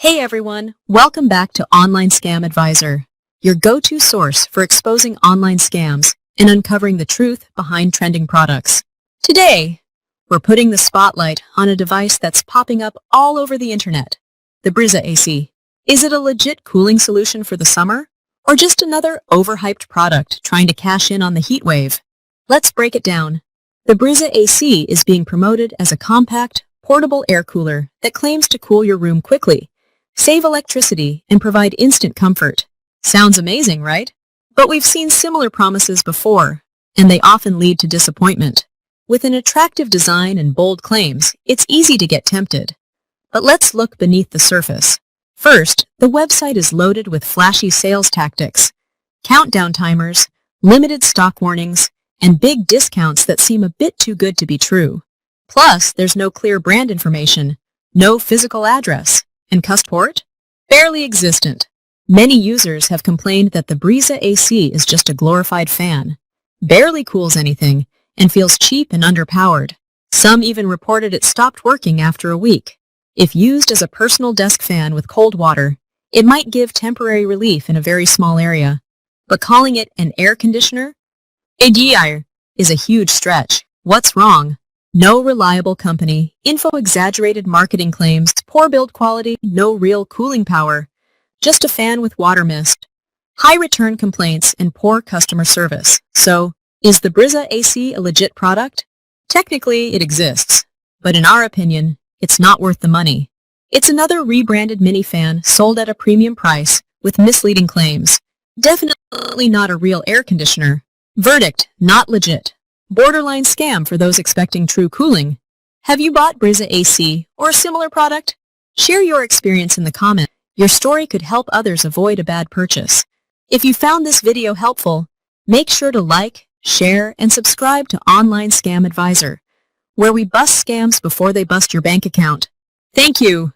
Hey everyone, welcome back to Online Scam Advisor, your go-to source for exposing online scams and uncovering the truth behind trending products. Today, we're putting the spotlight on a device that's popping up all over the internet, the Briza AC. Is it a legit cooling solution for the summer, or just another overhyped product trying to cash in on the heat wave? Let's break it down. The Briza AC is being promoted as a compact, portable air cooler that claims to cool your room quickly, save electricity, and provide instant comfort. Sounds amazing, right? But we've seen similar promises before, and they often lead to disappointment. With an attractive design and bold claims, it's easy to get tempted. But let's look beneath the surface. First, the website is loaded with flashy sales tactics, countdown timers, limited stock warnings, and big discounts that seem a bit too good to be true. Plus, there's no clear brand information, no physical address, and customer support? Barely existent. Many users have complained that the Briza AC is just a glorified fan, barely cools anything, and feels cheap and underpowered. Some even reported it stopped working after a week. If used as a personal desk fan with cold water, it might give temporary relief in a very small area. But calling it an air conditioner? ADR is a huge stretch. What's wrong? No reliable company, exaggerated marketing claims, poor build quality, no real cooling power, just a fan with water mist, high return complaints, and poor customer service. So, is the Briza AC a legit product? Technically, it exists, but in our opinion, it's not worth the money. It's another rebranded mini fan sold at a premium price with misleading claims. Definitely not a real air conditioner. Verdict, not legit. Borderline scam for those expecting true cooling. Have you bought Briza AC or a similar product? Share your experience in the comments. Your story could help others avoid a bad purchase. If you found this video helpful, make sure to like, share, and subscribe to Online Scam Advisor, where we bust scams before they bust your bank account. Thank you.